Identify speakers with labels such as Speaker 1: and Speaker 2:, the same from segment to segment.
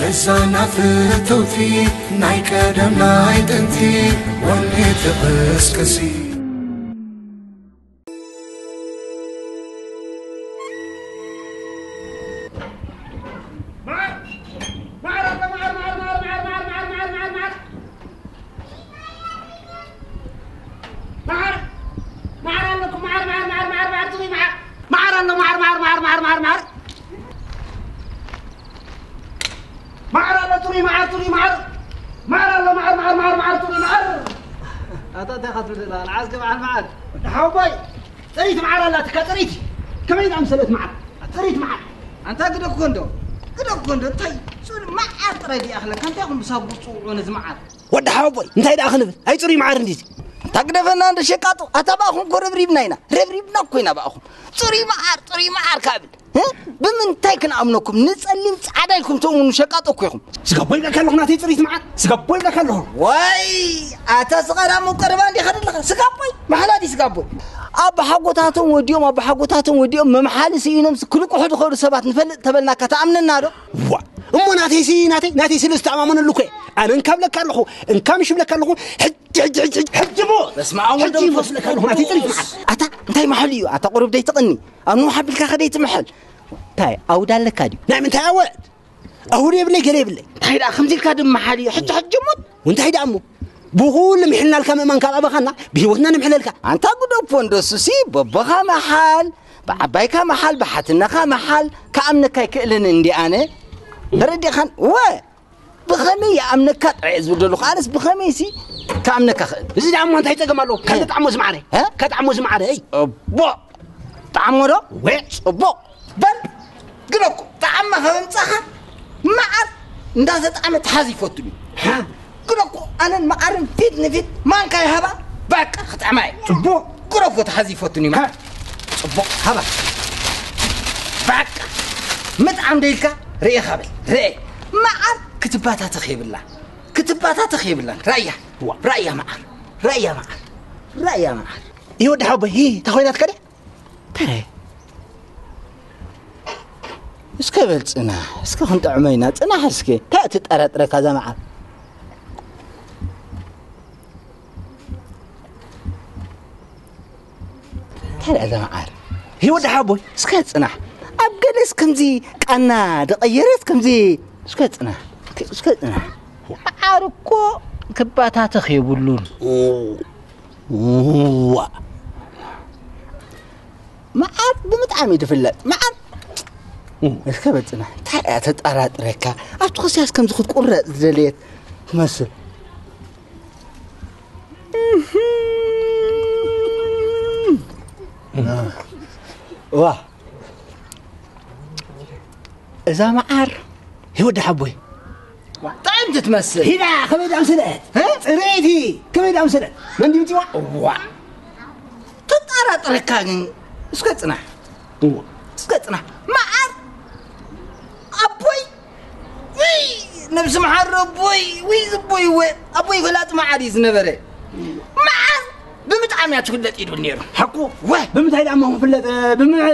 Speaker 1: الزانا فتوتي نايك دم نايت انتي وني تقسكسي
Speaker 2: تريت معنا لا تكتريت كم يدعم سلت معك تريت معك أنت قدك كندو طيب سؤال ما أطردي أخلك أنت أخو مسابق ونز معك
Speaker 3: وده حاوي أنت هيدا أخنب هاي تري معنا نديس
Speaker 2: تقدر فنان شقاطو أتباهم كورب ريبناينا كوينا باهم تري معار كابل بمن تايكن أمنكم نسألين عدايكم تومون شقاطو كيهم
Speaker 3: سقبل لك الله ناتي تريت معك سقبل لك الله
Speaker 2: واي أتصغر مقربان دي خدر لك سقبل ما حلادي سقبل أب حقوتاتهم وديهم ممحال سينهم كل واحد خير سبات نفل تبلنا كتأمن النار
Speaker 3: وا أمو ناتي سلستعمامون اللوكي أنا نكمل لك الله نكمش لك الله حجمو
Speaker 2: بس ما أول
Speaker 3: حجي فصل لك الله ناتي تريت معك
Speaker 2: أنتي محليو قرب دي تقني أنا حب لك خديت محل تاي أو دالك هادي
Speaker 3: نعم أنت أول أهوري بلي قريب لي
Speaker 2: هيدا خمسة كادم محلي حجمو
Speaker 3: وأنت هيدا أمو بقول محلنا الكام من كان أبغانا بيوتنا نمحل الكام
Speaker 2: أنت قد فندسوسي ببغى محل بعبايك محل بحتنا محل كأمنك يكلن عندي أنا ردي خان بخمية أمنك عز بدلو خالص بخميسي كأمنك خل
Speaker 3: زيد عمو أنت هيتجمعلو كذا تعمز معري كتعمز معري أي
Speaker 2: أبو تعمره
Speaker 3: ويش
Speaker 2: أبو بل قلوك تعمه فهمتها معر ندازت تعمل تحازي فوتني
Speaker 3: ها
Speaker 2: قلوك أنا معرم فيت ما نكاي هبا باك خطع معي
Speaker 3: أبو
Speaker 2: قلوك تحازي فوتني معر أبو هبا باك متعم ديلك رئي خابل رئي معر كتباتها تخيب الله رأيه معر
Speaker 3: يود حبه هي تخوينات كده ترى
Speaker 2: اسكي بلصنا اسكي خنت عمينا صنا حسكي تأتي تطرطر كذا معر ترى هذا معر
Speaker 3: هي ود حبه
Speaker 2: اسكي صنا أبجلس كمزي قنا دقيرت كمزي اسكي صنا عاركو كباتها تخيبولون معاد بمطعم يدفلت معاد الكبتنا تعال تطرطرك أتخصياس كم زخد قرة زليت تمثل واه إذا معار
Speaker 3: يود حبه
Speaker 2: طعم تتمثل
Speaker 3: هنا كم يدعم سلات ريتي كم يدعم سلات من دي بتوع
Speaker 2: واه تطرطرك اسكتنا معار أبوي نفس معار أبوي فلات معاريز نبرة معار بمتعم يا تفلت إيدو النيرو
Speaker 3: حقو بمتعيد عمهم فلت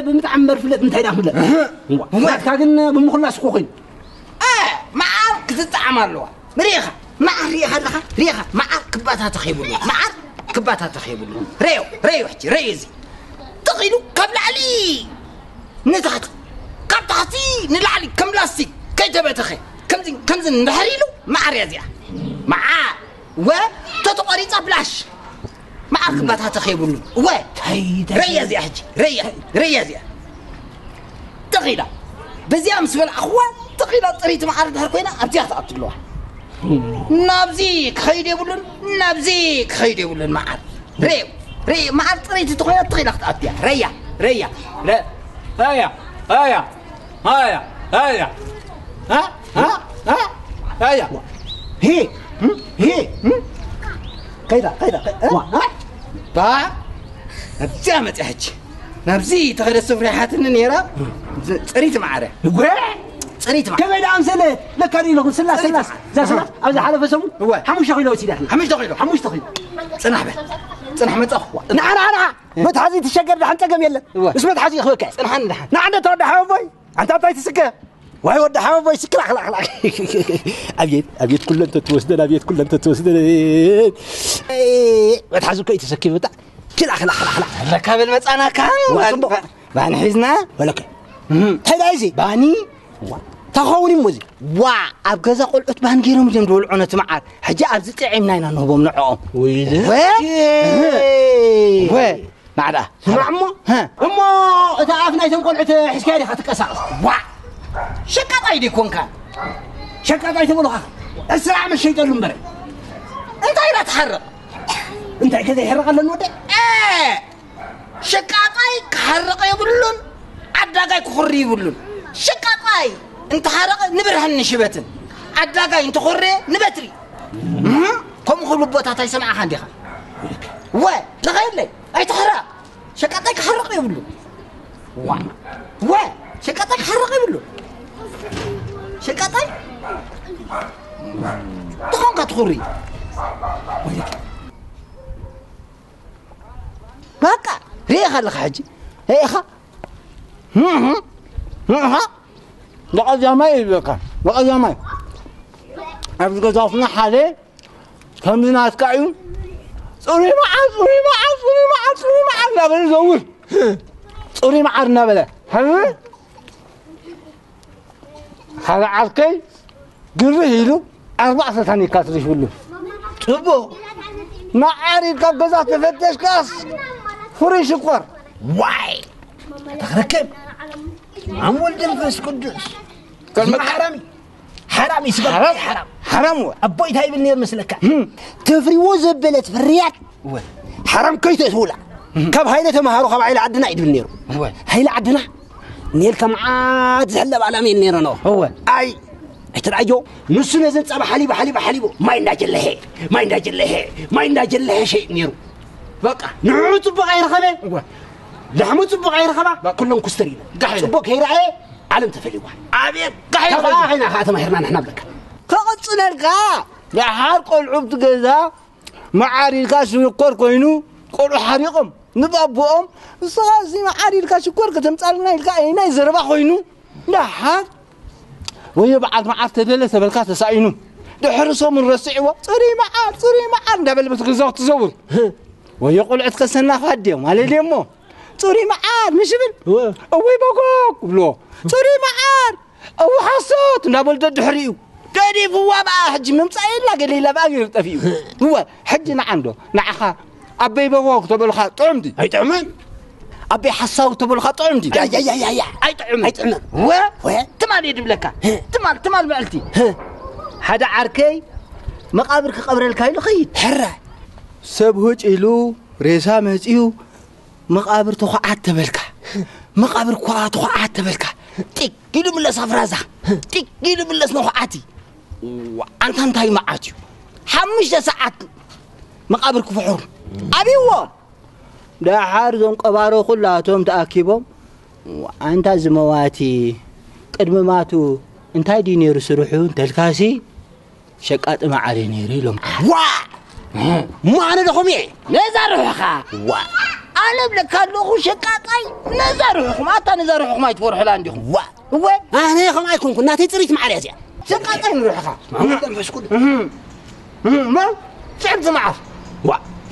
Speaker 3: بمتعمر فلت متعيد عم فلت واه كاغن بمخلاص كوخين
Speaker 2: معار كتتعمر له مريخة معار ريخة معار كباتها تخيبوا ريو حتي ريزي تغيلو قبل علي نتحت قبل تحتي نلعلي كم لاستيك كي تبتخي كم زين نحريلو معار يزيا معار وتتقري تبلاش معار كباتها تخيبوا له ريزي حجي ريزي تغيلا بزيا مسبل أخوان تغيلا طريت معار دهر كوينا أبتيها تقتلوها نابزيك خيدي يقولون معر ريو معر طريت تغيلا أبتيها ريا لا هيا هي
Speaker 3: كيدا
Speaker 2: با أبتيها حجي نابزي تغيلا السفريحات النيرة طريت معره صريت معك
Speaker 3: كم يدعم سلة لكاري له سلاس أبدا حدا فسمو حموش تخيلو سيدي حموش تخيلو
Speaker 2: صنح متأخوة
Speaker 3: نعم متحزي تشجر لحن تقم يلا اسمه متحزي أخوك
Speaker 2: صنحن
Speaker 3: نعم ترد حوفي أنت أعطيت سكة واي ود حبايبي يسكر خلا ابيت كل انت توسدنا ابيت كل انت توسدنا بتحزو كي تسكي بتاع خلا
Speaker 2: ركب المصانا كان بان حزنا
Speaker 3: ولك هيدا ايزي
Speaker 2: باني
Speaker 3: تخوني موزي
Speaker 2: وا اب غزا قلعت بان غيرهم جم دولعونه معار حجي ابز طعيمنا ينا نهبهم نعوم
Speaker 3: ويله
Speaker 2: وي معدا
Speaker 3: سمعمو
Speaker 2: ها
Speaker 3: امو تعرفنا ايتم قلعت حسكاري خاتقصاص
Speaker 2: وا شقط ايدي كون كان
Speaker 3: شقط ايتم لها اسرع من الشيطان المبرر
Speaker 2: انت ايرا تحرق
Speaker 3: انت كذا يحرق لنا ودي
Speaker 2: شقاطاي كحرق يبلون عداقاي كخري يبلون شقاطاي انت حرق نبرهن شبتن عداقاي انت خري نبتري كم خلو بوتا تسمع خانديخا وا تغير لي اي تحرق شقاطاي كحرق يبلون وا شقاطاي كحرق يبلون شقاطاي تخون كتخري بقى ريخه لك حجي ريخه لقد جماي بقى لقد جماي أبغى ضافنا حالي كم من أسكايو صوري معار لا بنزور صوري معار نبلا هذا عركي قريه 4 ثانية كاتريش بلو تبو معاري كجزا تفتش كاس فريش قر واي تركب عم ولد الفس قدس كلمة حرامي سبب حرام أبوي هاي بالنير مثلك تفري وزبلت في الرياض حرام كي تسولا كم هاي تمهارو خب هاي عدنا عيد بالنير هاي عدنا نيل كم عاد زحلب على مين نيرنا هو أي تراجو نص نزل صباح حليب ما يناجل له شيء نيرو بقى نعوت بغير خبا لحمت بغير خبا كلهم كسترين صبوك هي رأي علم تفلي واحد عبيد قحيل خبا خاتم هرنا نحن بلك كقص نرقا يا حرق العبد جزا معاري الكاس يقر كوينو قولوا حريقهم نضبهم صاسي معاري الكاس يقر كتمصالنا الكاينا يزربا خوينو لا حد ويبعد معاه تدلس بالكاس ساينو دحرسو من رسعوا صري معاه دبل بتغزاو تزور ويقول اتكسنا فاديو على ديمو صري معاه مشبل اوي بوكوك بلو صري معاه او حصوت دبل دحريو كدي فوا بقى حج ممصايلا قليلا بقى يرطفيو هو حجنا عنده نعخا ابي بوك تبلخا طعمدي اي طعمن ابي حصاو تبلخا طعمدي يا اي طعمن هو تمال يدبلكا تمال معلتي هذا عركي مقابر كقبر الكايلو خيد حرا سبهج إلو ريسا مزيو مقابر تخعات تبلكا مقابر كوا تخعات تبلكا تيجي من السفرازة تيجي من السنوعاتي وأنت هاي معاتيو 5 ساعات مقابر كفحور أبيوه ده حارزون قبارو كلاتهم تأكيبهم وأنت زمواتي قدم ماتو انت هاي نيرو سروحون تلكاسي شقات معاري نيري لهم ما أنا لهم إيه نزاروحها أنا بلكالو شقاطي نزاروحكم أتا نزاروحكم ما يتفرح لانديهم هو أنا يا خم أيكم كنا تيجريت معاري زين شقاطي نروحها ما بس كل ما تعبت معه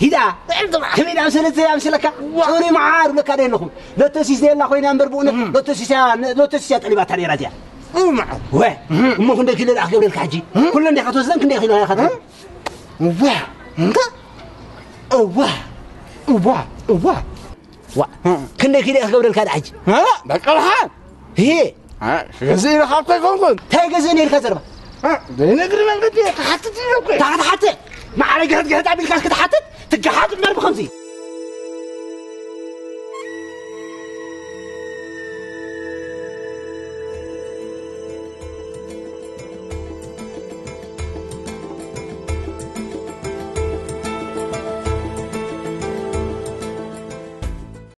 Speaker 2: هدا تعبت معه كم إذا أمسلت زي أمسلك صوري معار بلكالين لهم لا تسيس الله خوينا أمبربون لا تسيس طلبات على رجال معه واه ما كنا كل الأخير الكحجي كلنا نخطو زين كنا يخلوها يا خطر واه واه كنا كده أخبر الكحجي ها بقولها هي غزين خاطر كون تاي غزين الكسر زين نقدر من قد حطت لك حتى ما عليك قاعد تعمل كاس كده حطت تجحد من 50